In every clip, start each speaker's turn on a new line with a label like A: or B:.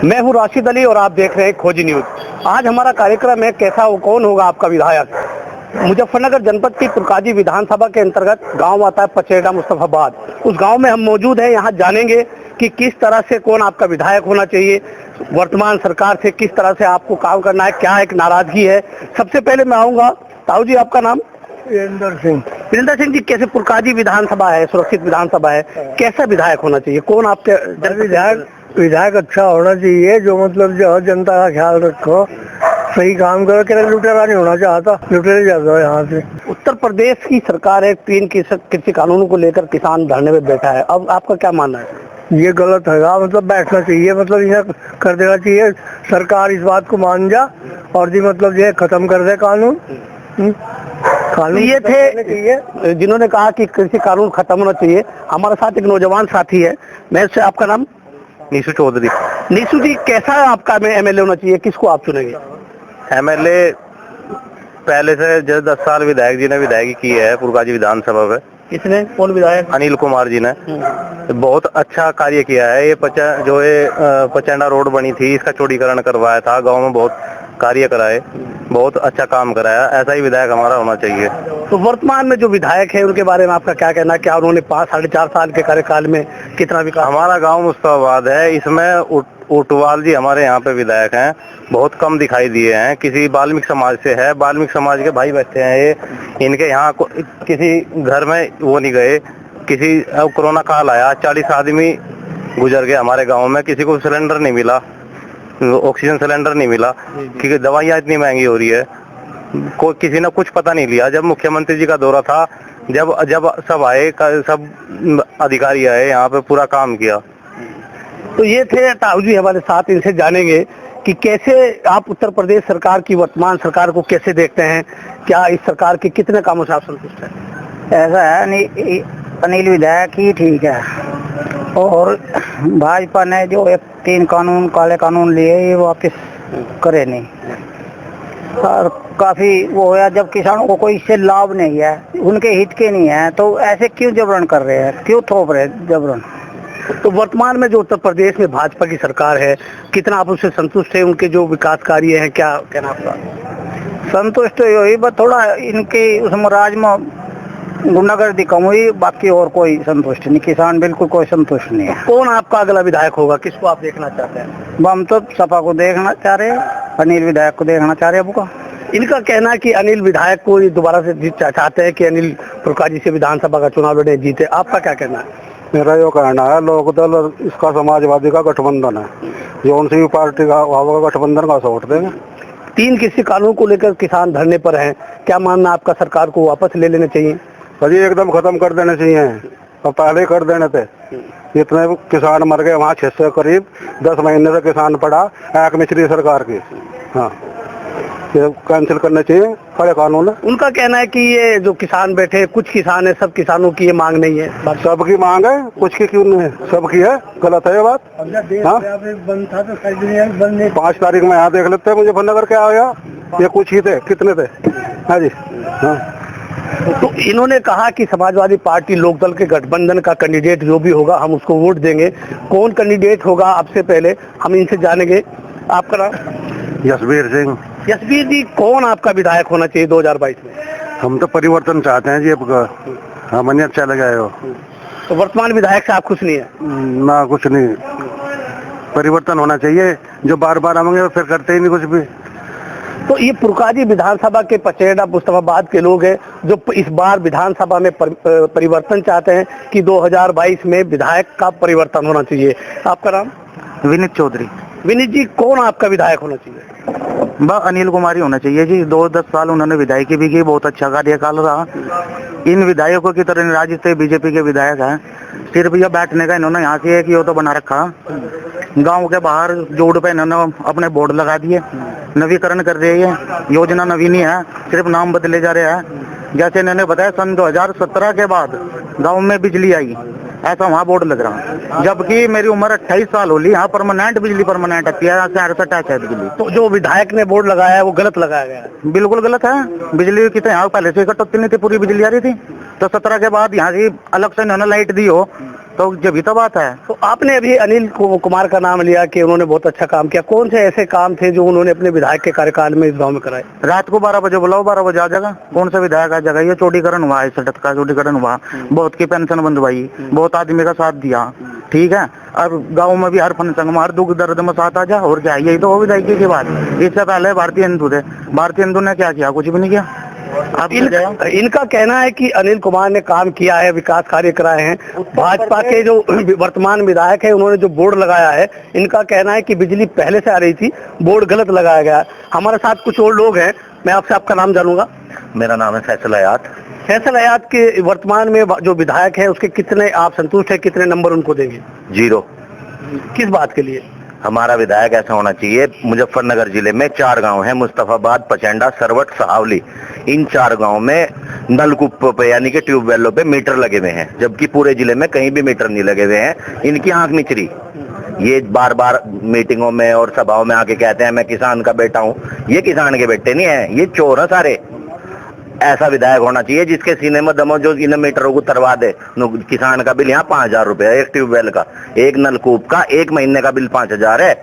A: मैं हूं राशिद अली और आप देख रहे हैं खोजी न्यूज। आज हमारा कार्यक्रम है कैसा कौन होगा आपका विधायक। मुजफ्फरनगर जनपद की पुरकाजी विधानसभा के अंतर्गत गांव आता है पचेड़ा मुस्तफाबाद। उस गांव में हम मौजूद हैं। यहां जानेंगे कि किस तरह से कौन आपका विधायक होना चाहिए, वर्तमान सरकार से किस तरह से आपको काम करना है, क्या एक नाराजगी है। सबसे पहले मैं आऊंगा, ताऊ जी आपका नाम?
B: वीरेंद्र सिंह।
A: वीरेंद्र सिंह जी, कैसे पुरकाजी विधानसभा है, सुरक्षित विधानसभा है, कैसा विधायक होना चाहिए, कौन आपके
B: विधायक अच्छा होना चाहिए जो मतलब जो जनता का ख्याल रखो, सही काम करो। क्या लुटेरा नहीं होना चाहता, लुटेरे जाता है यहाँ से।
A: उत्तर प्रदेश की सरकार है, 3 कृषि कानूनों को लेकर किसान धरने में बैठा है। अब आपका क्या मानना है?
B: ये गलत है, मतलब बैठना चाहिए, मतलब यह कर देना चाहिए। सरकार इस बात को मान जा और जी मतलब ये खत्म कर दे कानून। कानून
A: ये थे जिन्होंने कहा कि कृषि कानून खत्म होना चाहिए। हमारे साथ एक नौजवान साथी है, मैं से आपका नाम?
C: नीशू चौधरी।
A: नीशू जी, कैसा आपका एमएलए होना चाहिए, किसको आप चुनेंगे?
C: एमएलए पहले से जो 10 साल विधायक जी ने विधायकी की है पुरकाजी विधानसभा में।
A: किसने, कौन विधायक?
C: अनिल कुमार जी ने बहुत अच्छा कार्य किया है। ये पचेंडा रोड बनी थी, इसका चौड़ीकरण करवाया था, गांव में बहुत कार्य कराए, बहुत अच्छा काम कराया। ऐसा ही विधायक हमारा होना चाहिए।
A: तो वर्तमान में जो विधायक है उनके बारे में आपका क्या कहना है? क्या उन्होंने 5-4.5 साल के कार्यकाल में कितना विकास?
C: हमारा गांव मुस्तफाबाद है, इसमें ऊटवाल जी हमारे यहाँ पे विधायक हैं, बहुत कम दिखाई दिए हैं। किसी बाल्मीकि समाज से है, बाल्मीकि समाज के भाई बैठे हैं ये, इनके यहाँ किसी घर में वो नहीं गए। किसी अब कोरोना काल आया, 40 आदमी गुजर गए हमारे गांव में, किसी को सिलेंडर नहीं मिला, ऑक्सीजन सिलेंडर नहीं मिला, क्योंकि दवाइयाँ इतनी महंगी हो रही है। किसी ने कुछ पता नहीं लिया। जब मुख्यमंत्री जी का दौरा था, जब सब आए, सब अधिकारी आए, यहाँ पे पूरा काम किया।
A: तो ये थे ताऊ जी हमारे साथ, इनसे जानेंगे कि कैसे आप उत्तर प्रदेश सरकार की वर्तमान सरकार को कैसे देखते हैं, क्या इस सरकार के कितने कामों से आप संतुष्ट हैं?
D: ऐसा है, अनिल विधायक ही ठीक है। और भाजपा ने जो 3 कानून काले कानून लिए ये वापस करे नहीं, और काफी वो होया। जब किसानों को कोई इससे लाभ नहीं है, उनके हित के नहीं है, तो ऐसे क्यों जबरन कर रहे हैं, क्यों थोप रहे जबरन?
A: तो वर्तमान में जो उत्तर प्रदेश में भाजपा की सरकार है, कितना आप उससे संतुष्ट है? उनके जो विकास कार्य हैं, क्या कहना आपका?
D: संतुष्ट यही बस थोड़ा इनके उसमें राज में गुंडागर्दी कम हुई, बाकी और कोई संतुष्ट नहीं। किसान बिल्कुल कोई संतुष्ट नहीं है।
A: कौन आपका अगला विधायक होगा, किसको आप देखना चाहते हैं?
D: हम तो सपा को देखना चाह रहे हैं, अनिल विधायक को देखना चाह रहे हैं। बुका
A: इनका कहना है कि अनिल विधायक को ये दोबारा से चाहते हैं कि अनिल पुरकाजी से विधानसभा का चुनाव लड़े, जीते। आपका क्या कहना है?
B: मेरा यो कहना है, लोकदल और इसका समाजवादी का गठबंधन है, जौन सी भी पार्टी का होगा गठबंधन का वोट देंगे।
A: 3 कृषि कानून को लेकर किसान धरने पर हैं, क्या मानना आपका? सरकार को वापस ले लेने चाहिए?
B: अजी एकदम खत्म कर देने चाहिए, और पहले ही कर देने थे। इतने किसान मर गए वहाँ 600 करीब, 10 महीने से किसान पड़ा एक मिश्री सरकार की। हाँ, ये कैंसिल करने चाहिए खड़े कानून।
A: उनका कहना है कि ये जो किसान बैठे, कुछ किसान है, सब किसानों की ये मांग नहीं है।
B: सबकी मांग है, कुछ की क्यों नहीं है, सबकी है। गलत है ये बात। हाँ,
D: बंद था तो
B: 5 तारीख में यहाँ देख लेते हैं मुजफ्फरनगर क्या आया। ये कुछ ही थे, कितने थे? हाँ जी। हाँ,
A: तो इन्होंने कहा कि समाजवादी पार्टी लोकदल के गठबंधन का कैंडिडेट जो भी होगा हम उसको वोट देंगे। कौन कैंडिडेट होगा आपसे पहले हम इनसे जानेंगे। आपका नाम?
B: यशवीर सिंह।
A: यशवीर जी, कौन आपका विधायक होना चाहिए 2022 में?
B: हम तो परिवर्तन चाहते हैं जी। अब हम अच्छा लगा हो।
A: तो वर्तमान विधायक से आप खुश नहीं है?
B: ना, कुछ नहीं, परिवर्तन होना चाहिए। जो बार बार आएंगे फिर करते ही नहीं कुछ भी।
A: तो ये पुरकाजी विधानसभा के पचेड़ा मुस्तफाबाद के लोग हैं जो इस बार विधानसभा में परिवर्तन चाहते हैं कि 2022 में विधायक का परिवर्तन होना चाहिए। आपका नाम?
D: विनीत चौधरी।
A: विनीत जी, कौन आपका विधायक होना चाहिए?
D: अनिल कुमार ही होना चाहिए जी। 10 साल उन्होंने विधायकी भी की, बहुत अच्छा कार्यकाल रहा। इन विधायकों की तरह राज्य से बीजेपी के विधायक हैं, सिर्फ यह बैठने का इन्होंने यहाँ से एक यो तो बना रखा। गांव के बाहर जोड़ पे इन्होंने अपने बोर्ड लगा दिए, नवीकरण कर रहे हैं। योजना नवीन ही है, सिर्फ नाम बदले जा रहे हैं। जैसे इन्होंने बताया सन 2017 के बाद गांव में बिजली आई, ऐसा वहाँ बोर्ड लग रहा। जबकि मेरी उम्र 28 साल होली, यहाँ परमानेंट बिजली परमानेंट आती है, शहर से अटैच है बिजली।
A: तो जो विधायक ने बोर्ड लगाया है वो गलत लगाया गया है?
D: बिल्कुल गलत है। बिजली की तो यहाँ पहले से कटौती नहीं थी, पूरी बिजली आ रही थी। तो 17 के बाद यहाँ की अलग से इन्होंने लाइट दी हो, तो जब तो बात है।
A: तो आपने अभी अनिल कुमार का नाम लिया कि उन्होंने बहुत अच्छा काम किया, कौन से ऐसे काम थे जो उन्होंने अपने विधायक के कार्यकाल में इस गांव में कराए?
D: रात को 12 बजे बुलाओ, 12 बजे आ जाएगा। कौन सा विधायक आ जाएगा? ये चौड़ीकरण हुआ है, सड़क का चौड़ीकरण हुआ, बहुत की पेंशन बंधवाई, बहुत आदमी का साथ दिया, ठीक है। अब गाँव में भी हर फंक्शन में, हर दुख दर्द में साथ आ जा, और क्या, यही तो हो विधायकी की बात। इससे पहले भारतीय हिंदू थे, भारतीय हिंदू ने क्या किया? कुछ भी नहीं किया। अब
A: इनका कहना है कि अनिल कुमार ने काम किया है, विकास कार्य कराए हैं। भाजपा के जो वर्तमान विधायक है उन्होंने जो बोर्ड लगाया है, इनका कहना है कि बिजली पहले से आ रही थी, बोर्ड गलत लगाया गया। हमारे साथ कुछ और लोग हैं, मैं आपसे आपका नाम जानूंगा।
C: मेरा नाम है फैसल हयात।
A: फैसल हयात के वर्तमान में जो विधायक है उसके कितने आप संतुष्ट है, कितने नंबर उनको देंगे?
C: 0।
A: किस बात के लिए?
C: हमारा विधायक ऐसा होना चाहिए। मुजफ्फरनगर जिले में 4 गांव हैं, मुस्तफाबाद, पचेंडा, सरवट, सहावली। इन 4 गांव में नलकूप पे यानी कि ट्यूबवेलों पे मीटर लगे हुए हैं, जबकि पूरे जिले में कहीं भी मीटर नहीं लगे हुए हैं। इनकी आंख मिचरी। ये बार बार मीटिंगों में और सभाओं में आके कहते हैं मैं किसान का बेटा हूँ। ये किसान के बेटे नहीं है, ये चोर है सारे। ऐसा विधायक होना चाहिए जिसके सीने में दमो, जो इन मीटरों को तरवा दे। किसान का बिल यहाँ 5000 रुपए है, एक ट्यूबवेल का, एक नलकूप का 1 महीने का बिल 5000 है।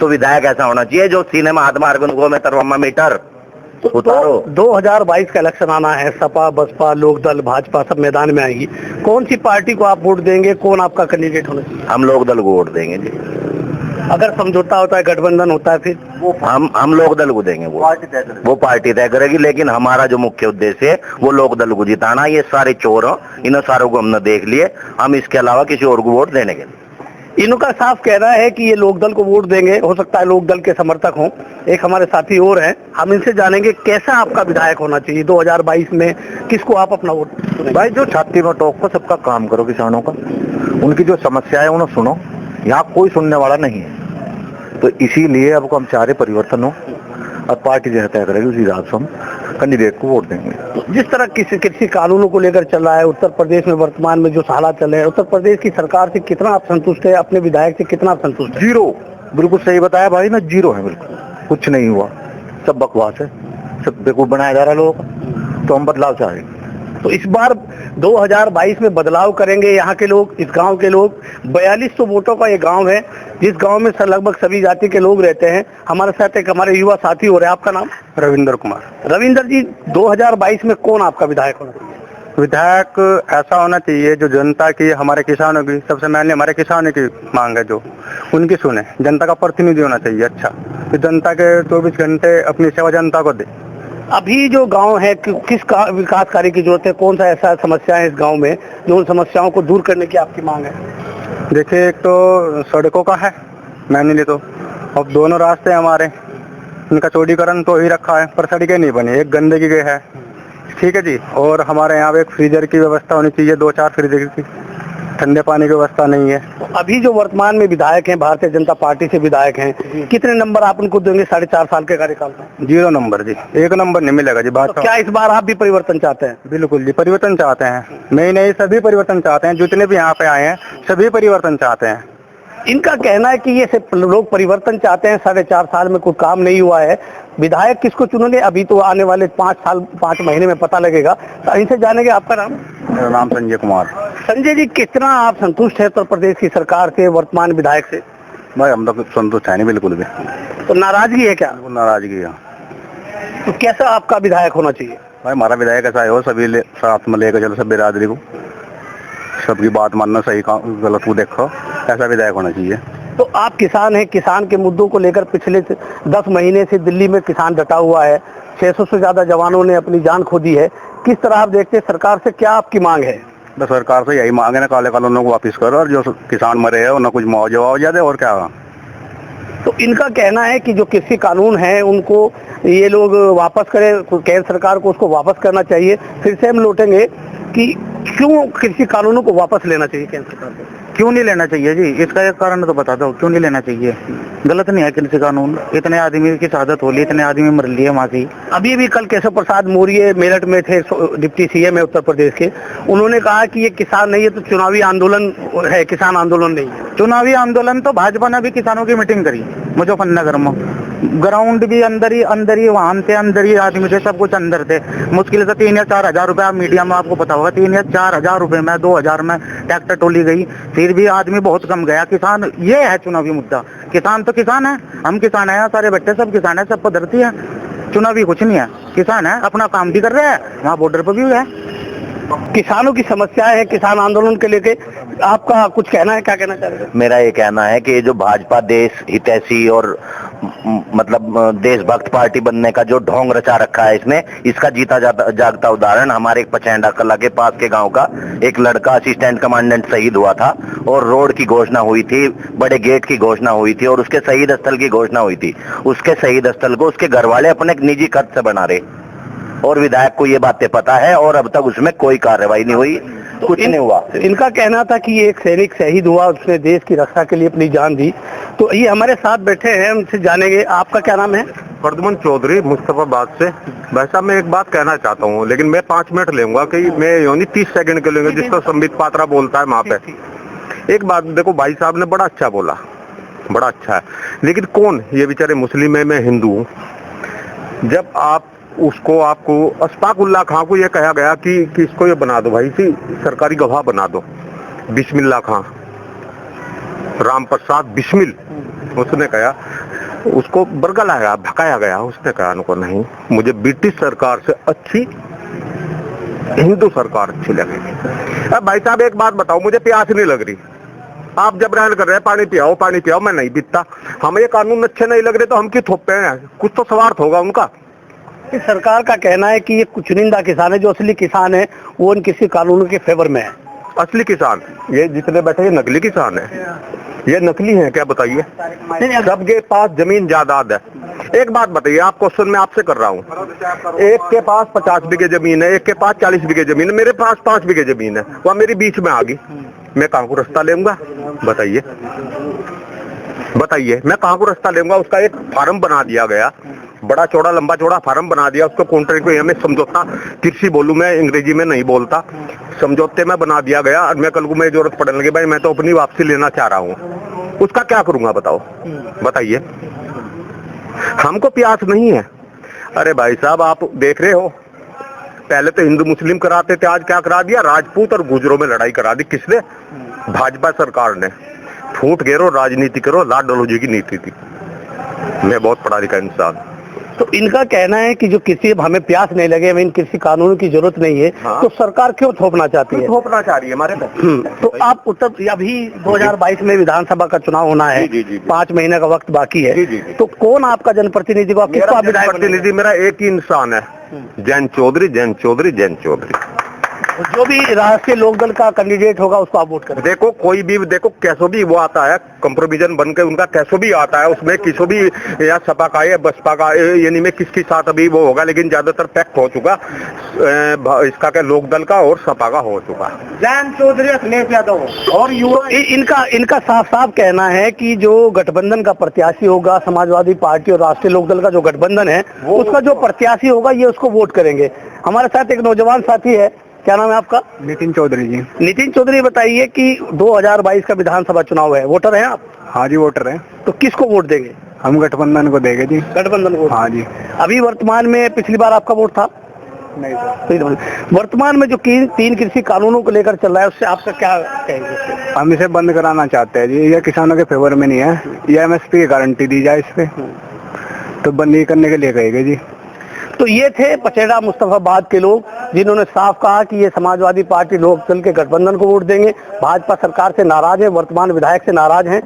C: तो विधायक ऐसा होना चाहिए जो सीने में हाथ मार के मैं तरवा मीटर उतारो।
A: 2022 का इलेक्शन आना है, सपा, बसपा, लोकदल, भाजपा सब मैदान में आएगी। कौन सी पार्टी को आप वोट देंगे? कौन आपका कैंडिडेट होना चाहिए?
C: हम लोकदल को वोट देंगे जी।
A: अगर समझौता होता है, गठबंधन होता है, फिर
C: हम लोकदल को देंगे। वो पार्टी तय करेगी, लेकिन हमारा जो मुख्य उद्देश्य है वो लोकदल को जिताना। ये सारे चोर हो, इन सारों को हमने देख लिए, हम इसके अलावा किसी और को वोट देने के लिए।
A: इनका साफ कहना है कि ये लोकदल को वोट देंगे। हो सकता है लोकदल के समर्थक हों। एक हमारे साथी और हैं, हम इनसे जानेंगे कैसा आपका विधायक होना चाहिए 2022 में, किसको आप अपना वोट देंगे?
C: भाई जो छाती में टोक को सबका काम करो, किसानों का, उनकी जो समस्या है उन्हें सुनो। यहाँ कोई सुनने वाला नहीं है, तो इसीलिए अब हम चाह रहे परिवर्तन हो। अब पार्टी जो तय करेगी उसी हिसाब से हम कैंडिडेट को वोट देंगे।
A: जिस तरह कृषि कानूनों को लेकर चल रहा है उत्तर प्रदेश में, वर्तमान में जो हालात चल रहे हैं, उत्तर प्रदेश की सरकार से कितना आप संतुष्ट है? अपने विधायक से कितना आप संतुष्ट है?
C: 0। बिल्कुल सही बताया भाई ना, 0 है। बिल्कुल कुछ नहीं हुआ, सब बकवास है, सब बेवकूफ बनाया जा रहा है लोगों को। तो हम बदलाव चाह रहे हैं।
A: तो इस बार 2022 में बदलाव करेंगे यहाँ के लोग, इस गांव के लोग। 4200 वोटों का ये गांव है, जिस गांव में लगभग सभी जाति के लोग रहते हैं। हमारे साथ एक हमारे युवा साथी हो रहे हैं, आपका नाम?
B: रविंद्र कुमार।
A: रविंद्र जी, 2022 में कौन आपका विधायक होना चाहिए?
B: विधायक ऐसा होना चाहिए जो जनता की, हमारे किसानों की, सबसे पहले हमारे किसानों की मांग है जो, उनकी सुने। जनता का प्रतिनिधि होना चाहिए अच्छा, कि जनता के 24 घंटे अपनी सेवा जनता को दे।
A: अभी जो गांव है, किस विकास कार्य की जरूरत है? कौन सा ऐसा समस्या है इस गांव में जो उन समस्याओं को दूर करने की आपकी मांग है?
B: देखिए, एक तो सड़कों का है मैंने तो, अब दोनों रास्ते हमारे, इनका चौड़ीकरण तो ही रखा है पर सड़कें नहीं बनी, एक गंदगी के है, ठीक है जी। और हमारे यहाँ पे एक फ्रीजर की व्यवस्था होनी चाहिए, 2-4 फ्रीजर की, ठंडे पानी की व्यवस्था नहीं है।
A: अभी जो वर्तमान में विधायक हैं, भारतीय जनता पार्टी से विधायक हैं, कितने नंबर आप उनको देंगे 4.5 साल के कार्यकाल में?
B: 0 नंबर जी, 1 नंबर नहीं मिलेगा जी। बात
A: तो क्या इस बार आप भी परिवर्तन चाहते हैं?
B: बिल्कुल जी, परिवर्तन चाहते हैं। नहीं, सभी परिवर्तन चाहते हैं, जितने भी यहाँ पे आए हैं सभी परिवर्तन चाहते हैं।
A: इनका कहना है कि ये सिर्फ लोग परिवर्तन चाहते हैं, 4.5 साल में कोई काम नहीं हुआ है। विधायक किसको चुनेंगे अभी तो आने वाले 5 महीने में पता लगेगा। तो इनसे जानेंगे, आपका नाम?
B: मेरा नाम संजय कुमार।
A: संजय जी, कितना आप संतुष्ट है उत्तर प्रदेश की सरकार से, वर्तमान विधायक से?
B: भाई हम तो संतुष्ट है नहीं बिल्कुल भी।
A: तो नाराजगी है क्या?
B: नाराजगी है।
A: तो कैसा आपका विधायक होना चाहिए?
B: भाई हमारा विधायक ऐसा हो, सभी साथ में लेकर चलो, सब बिरादरी को, सबकी बात मानना, सही गलत को देखो, ऐसा विधायक होना चाहिए।
A: तो आप किसान हैं, किसान के मुद्दों को लेकर पिछले 10 महीने से दिल्ली में किसान डटा हुआ है। 600 से ज्यादा जवानों ने अपनी जान खो दी है। किस तरह आप देखते हैं, सरकार से क्या आपकी मांग है?
B: बस सरकार से यही मांग है ना, काले कानूनों को वापस करो और जो किसान मरे हैं उन्हें कुछ मुआवजा दे, और क्या।
A: तो इनका कहना है कि जो कृषि कानून है उनको ये लोग वापस करें, केंद्र सरकार को उसको वापस करना चाहिए। फिर से हम लौटेंगे कि क्यों कृषि कानूनों को वापस लेना चाहिए केंद्र सरकार को?
D: क्यों नहीं लेना चाहिए जी? इसका एक कारण तो बता दो, क्यों नहीं लेना चाहिए? गलत नहीं है कृषि कानून। इतने आदमी की शहादत हो ली, इतने आदमी मर लिए वहाँ की।
A: अभी कल केशव प्रसाद मौर्य मेरठ में थे, डिप्टी सीएम है उत्तर प्रदेश के। उन्होंने कहा कि ये किसान नहीं है तो चुनावी आंदोलन है, किसान आंदोलन नहीं है।
D: चुनावी आंदोलन तो भाजपा ने भी किसानों की मीटिंग करी मुजफ्फरनगर में, ग्राउंड भी अंदर ही वाहन थे, अंदर ही आदमी थे, सब कुछ अंदर थे। मुश्किल से 3 या 4 हजार रुपए, आप मीडिया में आपको पता होगा, 3 या 4 हजार रुपए में 2 हजार में ट्रैक्टर टोली गई, फिर भी आदमी बहुत कम गया। किसान, ये है चुनावी मुद्दा। किसान तो किसान है, हम किसान है, सारे बच्चे सब किसान है, सब पद्धति है। चुनावी कुछ नहीं है, किसान है, अपना काम भी कर रहे हैं, वहाँ बॉर्डर पर भी है।
A: किसानों की समस्याएं है, किसान आंदोलन के लेके आपका कुछ कहना है, क्या कहना चाह रहे हैं?
E: मेरा ये कहना है कि ये जो भाजपा देश हितैषी और मतलब देशभक्त पार्टी बनने का जो ढोंग रचा रखा है इसने, इसका जीता जागता उदाहरण हमारे पचेंडा कला के पास के गांव का एक लड़का असिस्टेंट कमांडेंट शहीद हुआ था और रोड की घोषणा हुई थी, बड़े गेट की घोषणा हुई थी और उसके शहीद स्थल की घोषणा हुई थी। उसके शहीद स्थल को उसके घर वाले अपने निजी खर्च से बना रहे और विधायक को ये बातें पता है और अब तक उसमें कोई कार्रवाई नहीं हुई, कुछ नहीं हुआ।
A: इनका कहना था कि एक सैनिक शहीद हुआ, उसने देश की रक्षा के लिए अपनी जान दी। तो ये हमारे साथ बैठे हैं, उनसे जानेंगे। आपका क्या नाम है?
B: प्रद्युमन चौधरी, मुस्तफाबाद से। भाई साहब, मैं एक बात कहना चाहता हूँ, लेकिन मैं 5 मिनट लूंगा कि मैं योनी 30 सेकंड के लूंगा, जिसको संबित पात्रा बोलता है वहाँ पे। एक बात देखो, भाई साहब ने बड़ा अच्छा बोला, बड़ा अच्छा है, लेकिन कौन ये बेचारे मुस्लिम है, मैं हिंदू हूँ। जब आप उसको आपको अशफाक उल्लाह खां को ये कहा गया कि इसको ये बना दो भाई सी सरकारी गवाह बना दो, बिस्मिल्लाह खां, राम प्रसाद बिस्मिल, उसने कहा, उसको बरगलाया गया, भकाया गया। उसने कहा उनको नहीं, मुझे ब्रिटिश सरकार से अच्छी हिंदू सरकार अच्छी लगेगी। अब भाई साहब एक बात बताओ, मुझे प्यास नहीं लग रही, आप जब रहन कर रहे हैं पानी पियाओ, मैं नहीं पीता। हमें ये कानून अच्छे नहीं लग रहे तो हम क्यों थोपे हैं? कुछ तो स्वार्थ होगा उनका।
A: कि सरकार का कहना है कि ये कुछ चुनिंदा किसान है, जो असली किसान है वो इन किसी कानून के फेवर में है।
B: असली किसान ये जितने बैठे ये नकली किसान है, ये नकली है क्या बताइए? सबके पास जमीन जायदाद है। एक बात बताइए, आप क्वेश्चन मैं आपसे कर रहा हूँ, एक के पास 50 बीघे जमीन है, एक के पास 40 बीघे जमीन है, मेरे पास 5 बीघे जमीन है, वह मेरी बीच में आ गई, मैं कहाँ को रास्ता लेऊंगा? बताइए बताइए, मैं कहाँ को रास्ता लेऊंगा? उसका एक फार्म बना दिया गया, बड़ा चौड़ा लंबा चौड़ा फार्म बना दिया, उसको कॉन्ट्रैक्ट में समझौता, कृषि बोलूं मैं, अंग्रेजी में नहीं बोलता, समझौते में बना दिया गया। और मैं कल को मैं जरूरत पड़ने लगी, भाई मैं तो अपनी वापसी लेना चाह रहा हूँ, उसका क्या करूंगा बताओ? बताइए, हमको प्यास नहीं है। अरे भाई साहब, आप देख रहे हो, पहले तो हिंदू मुस्लिम कराते थे, आज क्या करा दिया? राजपूत और गुजरों में लड़ाई करा दी। किसने? भाजपा सरकार ने। फूट घेरो, राजनीति करो, लाड डलोजी की नीति थी। मैं बहुत पढ़ा लिखा इंसान।
A: तो इनका कहना है कि जो किसी हमें प्यास नहीं लगे, हमें इन किसी कानून की जरूरत नहीं है।
B: हाँ।
A: तो सरकार क्यों थोपना चाहती है?
B: थोपना चाह रही है हमारे पे।
A: तो आप उत्तर, अभी 2022 में विधानसभा का चुनाव होना है, 5 महीने का वक्त बाकी है, तो कौन आपका जनप्रतिनिधि को, किसको आप विधायक?
B: प्रतिनिधि मेरा एक ही इंसान है, जैन चौधरी, जैन चौधरी, जैन चौधरी।
A: जो भी राष्ट्रीय लोकदल का कैंडिडेट होगा उसको आप वोट करें।
B: देखो कोई भी, देखो कैसो भी वो आता है, कंप्रोविजन बन के उनका कैसो भी आता है, उसमें किसो भी, या सपा का या बसपा का, यानी में किसके साथ अभी वो होगा, लेकिन ज्यादातर पैक्ट हो चुका इसका क्या लोकदल का और सपा का हो चुका।
A: जैन चौधरी, अखिलेश यादव और युवा, इनका साफ साफ कहना है कि जो गठबंधन का प्रत्याशी होगा, समाजवादी पार्टी और राष्ट्रीय लोकदल का जो गठबंधन है, उसका जो प्रत्याशी होगा ये उसको वोट करेंगे। हमारे साथ एक नौजवान साथी है, क्या नाम है आपका?
B: नितिन चौधरी जी।
A: नितिन चौधरी, बताइए कि 2022 का विधानसभा चुनाव है, वोटर हैं आप?
B: हाँ जी, वोटर है।
A: तो किसको वोट देंगे?
B: हम गठबंधन को देंगे जी।
A: गठबंधन को?
B: हाँ जी।
A: अभी वर्तमान में, पिछली बार आपका वोट था?
B: नहीं सर।
A: वर्तमान में जो 3 कृषि कानूनों को लेकर चल रहा है, उससे आपका क्या कहेंगे?
B: हम इसे बंद कराना चाहते हैं जी, ये किसानों के फेवर में नहीं है, ये MSP की गारंटी दी जाए इस पे, तो बंद नहीं करने के लिए कहेंगे जी।
A: तो ये थे पचेड़ा मुस्तफाबाद के लोग, जिन्होंने साफ कहा कि ये समाजवादी पार्टी लोकदल के गठबंधन को वोट देंगे, भाजपा सरकार से नाराज है, वर्तमान विधायक से नाराज हैं।